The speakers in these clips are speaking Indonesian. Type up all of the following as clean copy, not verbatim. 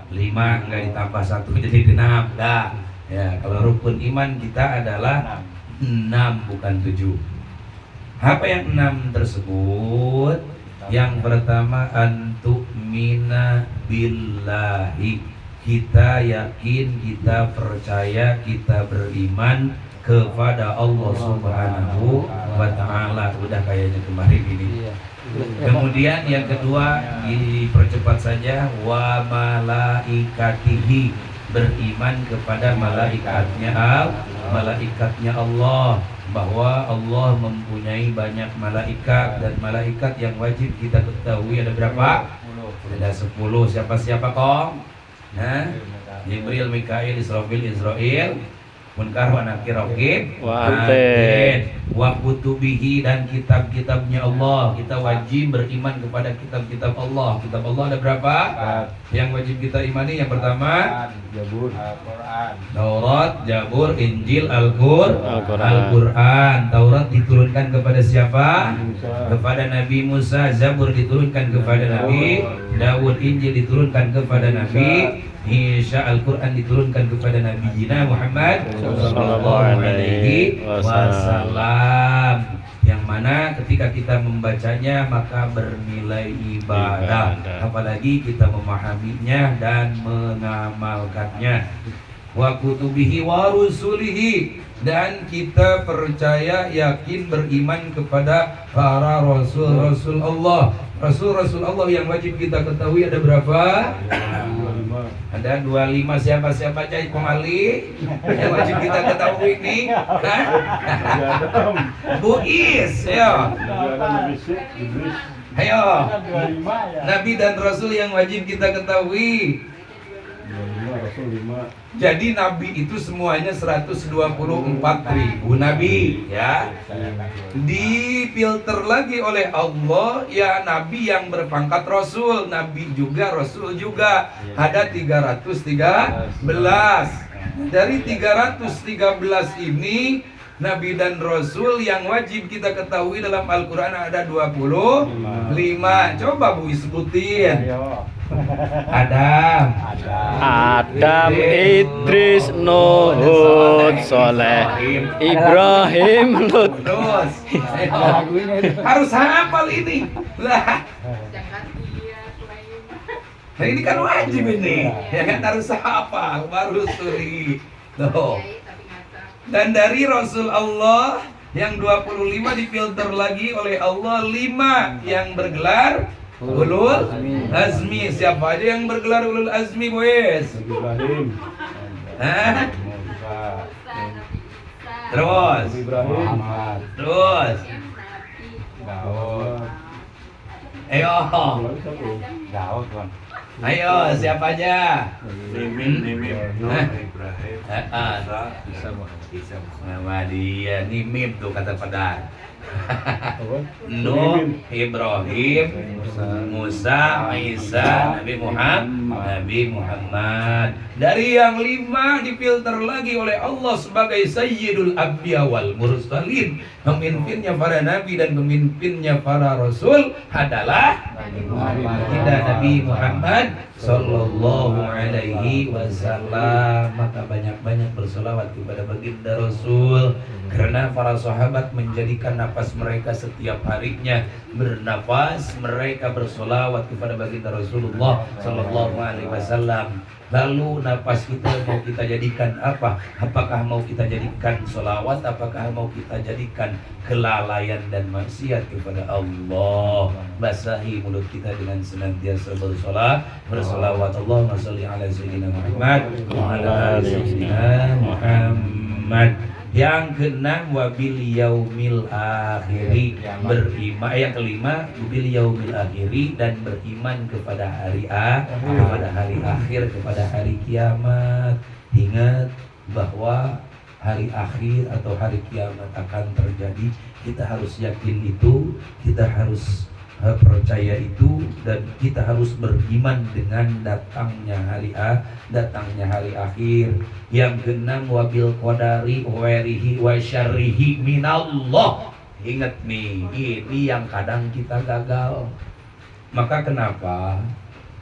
5 nggak ditambah 1 jadi 6 dah. Ya, kalau rukun iman kita adalah 6 bukan 7. Apa yang 6 tersebut? Yang pertama antu'mina billahi. Kita yakin, kita percaya, kita beriman kepada Allah Subhanahu wa ta'ala. Udah kayaknya kemarin ini. Kemudian yang kedua dipercepat saja, wa malaikatihi, beriman kepada malaikatnya Allah, bahwa Allah mempunyai banyak malaikat, dan malaikat yang wajib kita ketahui ada berapa? Ada 10. Siapa kong? Nah, Jibril, Mikail, Israfil, Munkar wa Nakir, wa kutubihi, dan kitab-kitabnya Allah. Kita wajib beriman kepada kitab-kitab Allah. Kitab Allah ada berapa? Yang wajib kita imani yang pertama Jabur, Al-Quran, Taurat, Jabur, Injil, Al-Quran. Taurat diturunkan kepada siapa? Kepada Nabi Musa. Zabur diturunkan kepada Nabi Dawud. Injil diturunkan kepada Nabi Isa. Al-Quran diturunkan kepada Nabi Jina Muhammad sallallahu alaihi wasallam, yang mana ketika kita membacanya maka bernilai ibadah, apalagi kita memahaminya dan mengamalkannya. Wa kutubihi wa rusulihi, dan kita percaya, yakin, beriman kepada para rasul-rasul Allah. Rasul-rasul Allah yang wajib kita ketahui ada berapa? Ada 25. Siapa aja Ipong Ali yang wajib kita ketahui ini? Buis, ya. Ayo. Nabi dan Rasul yang wajib kita ketahui. Jadi Nabi itu semuanya 124.000 Nabi, ya. Difilter lagi oleh Allah, ya, Nabi yang berpangkat Rasul. Nabi juga, Rasul juga. Ada 313. Dari 313 ini, Nabi dan Rasul yang wajib kita ketahui dalam Al-Quran ada 25. Coba Bu sebutin. Adam, Idris, Nuh, Hud, Soleh, Ibrahim, Lut. Terus harus hafal ini. Lah, nah ini kan wajib ini, ya kan, harus hafal baru suri. Tuh. Dan dari Rasul Allah yang 25 difilter lagi oleh Allah 5 yang bergelar Ulul Azmi. Siapa aja yang bergelar Ulul Azmi, boys? Ibrahim, Hah? Musa, Terus Muhammad, Terus Daud, Ayo Bang. Ayo, siapa aja? Mimin, Hah? Ibrahim, Isa Muhammadiyah. Ini mim tuh kata Padang. Nuh, Ibrahim, Musa, Isa, Nabi Muhammad. Dari yang 5 difilter lagi oleh Allah sebagai Sayyidul Anbiya wal Mursalin. Pemimpinnya para nabi dan pemimpinnya para rasul adalah kita Nabi Muhammad sallallahu alaihi wasallam. Maka banyak-banyak berselawat kepada baginda Rasul, karena para sahabat menjadikan nafas mereka setiap harinya bernafas, mereka berselawat kepada baginda Rasulullah sallallahu alaihi wasallam. Lalu nafas kita mau kita jadikan apa? Apakah mau kita jadikan selawat? Apakah mau kita jadikan kelalaian dan maksiat kepada Allah? Basahi mulut kita dengan senantiasa bersolawat. Allahumma sholli ala sayyidina Muhammad wa ala ali sayyidina Muhammad. Yang keenam wabil yaumil akhiri, beriman. Yang kelima wabil yaumil akhiri, dan beriman kepada hari akhir, kepada hari kiamat. Ingat bahwa hari akhir atau hari kiamat akan terjadi. Kita harus yakin itu, kita harus percaya itu, dan kita harus beriman dengan datangnya hari akhir. Yang keenam wabil qadari wairihi wa syarrihi minallah. Ingat nih, ini yang kadang kita gagal. Maka kenapa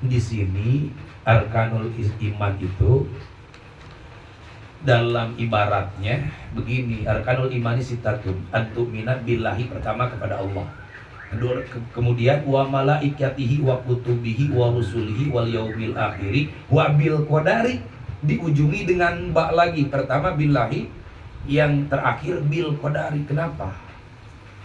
di sini arkanul iman itu dalam ibaratnya begini, arkanul imani sitatun, antumina billahi, pertama kepada Allah, kemudian wa malaikatihi wa kutubihi wa rusulihi wal yaumil akhiri wa bil qadari, diujungi dengan ba lagi, pertama billahi, yang terakhir bil qadari. Kenapa?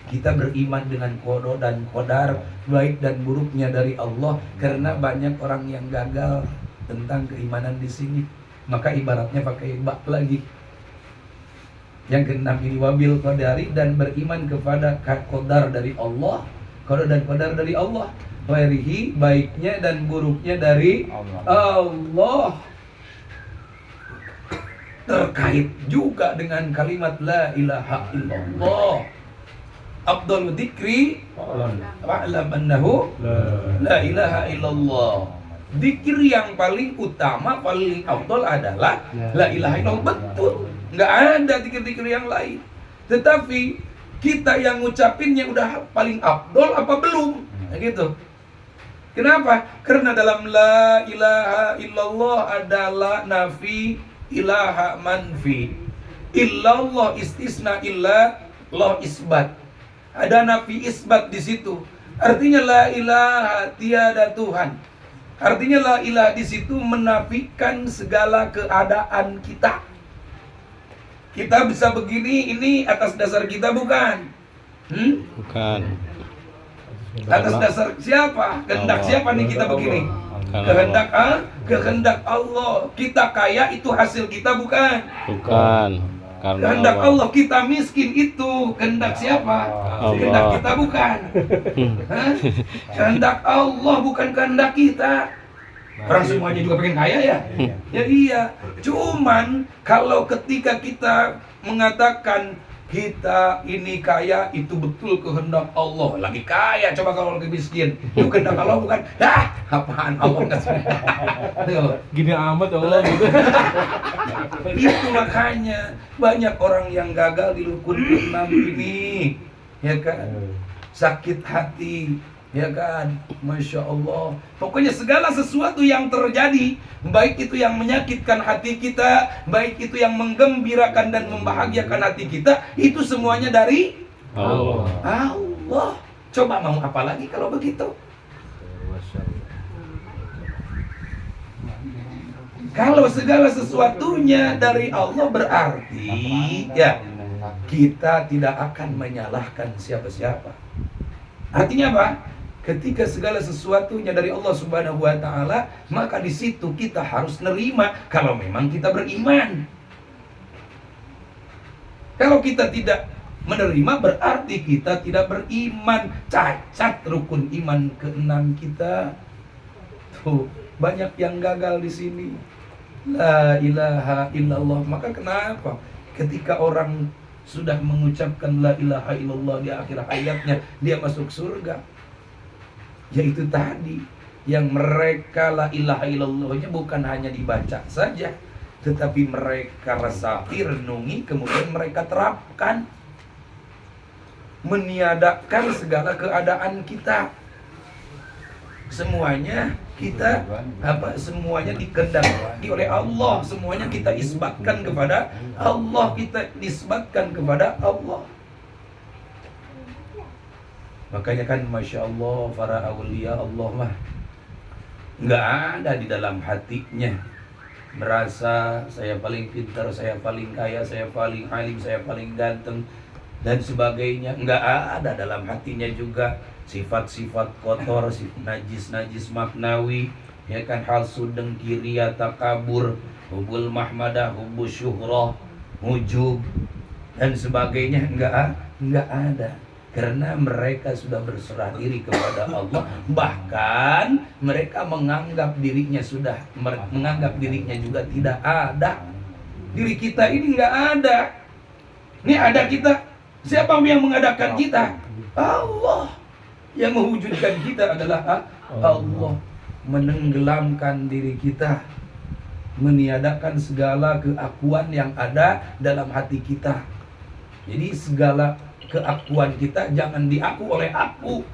Kita beriman dengan qada dan qadar, baik dan buruknya dari Allah, karena banyak orang yang gagal tentang keimanan di sini. Maka ibaratnya pakai bak lagi. Yang keenam ini wabil qadari, dan beriman kepada qadar dari Allah, qada dan qadar dari Allah, wairihi, baiknya dan buruknya dari Allah. Terkait juga dengan kalimat la ilaha illallah. Afdhalul dzikri fa'lam annahu la ilaha illallah. Zikir yang paling utama, paling afdal adalah la ilaha illallah. Betul, nggak ada zikir-zikir yang lain. Tetapi kita yang ngucapinnya udah paling afdal apa belum? Nah, gitu. Kenapa? Karena dalam la ilaha illallah adalah nafi ilaha manfi. Illallah istisna, illallah isbat. Ada nafi isbat di situ. Artinya la ilaha, tiada Tuhan. Artinya la ilaha di situ menafikan segala keadaan kita. Kita bisa begini, ini atas dasar kita bukan? Bukan. Atas dasar siapa? Kehendak siapa nih kita begini? Kehendak Allah. Kita kaya itu hasil kita bukan? Bukan. Karena Kehendak Allah. Kita miskin itu kehendak siapa? Kehendak kita bukan? Hah? Kehendak Allah bukan kehendak kita. Orang semuanya juga pengen kaya ya? Ya iya. Cuman kalau ketika kita mengatakan kita ini kaya, itu betul kehendak Allah. Lagi kaya, coba kalau lagi miskin, itu kehendak Allah bukan? Dah, apaan Allah nggak sih? Gini amat Allah gitu. Itu makanya banyak orang yang gagal di rukun keenam ini, ya kan? Sakit hati, ya kan? Masya Allah. Pokoknya segala sesuatu yang terjadi, baik itu yang menyakitkan hati kita, baik itu yang menggembirakan dan membahagiakan hati kita, itu semuanya dari Allah. Allah. Coba mau apa lagi kalau begitu? Kalau segala sesuatunya dari Allah, berarti ya kita tidak akan menyalahkan siapa-siapa. Artinya apa? Ketika segala sesuatunya dari Allah Subhanahu wa taala, maka di situ kita harus nerima kalau memang kita beriman. Kalau kita tidak menerima, berarti kita tidak beriman. Cacat rukun iman keenam kita. Tuh, banyak yang gagal di sini. La ilaha illallah. Maka kenapa ketika orang sudah mengucapkan la ilaha illallah di akhir hayatnya, dia masuk surga? Yaitu tadi, yang mereka la ilaha illallahnya bukan hanya dibaca saja, tetapi mereka resapi, renungi, kemudian mereka terapkan, meniadakan segala keadaan kita. Semuanya kita semuanya dikehendaki oleh Allah, semuanya kita isbatkan kepada Allah, kita nisbatkan kepada Allah. Makanya kan Masya Allah, para awliya Allah mah nggak ada di dalam hatinya merasa saya paling pintar, saya paling kaya, saya paling alim, saya paling ganteng dan sebagainya. Nggak ada dalam hatinya juga sifat-sifat kotor, sifat najis maknawi, ya kan, hasud, dengki, riya, takabur, hubul mahmadah, hubul syuhrah, ujub dan sebagainya. Nggak ada. Karena mereka sudah berserah diri kepada Allah. Bahkan mereka menganggap dirinya juga tidak ada. Diri kita ini nggak ada. Ini ada kita. Siapa yang mengadakan kita? Allah. Yang mewujudkan kita adalah Allah. Menenggelamkan diri kita, meniadakan segala keakuan yang ada dalam hati kita. Jadi segala keakuan kita jangan diaku oleh aku,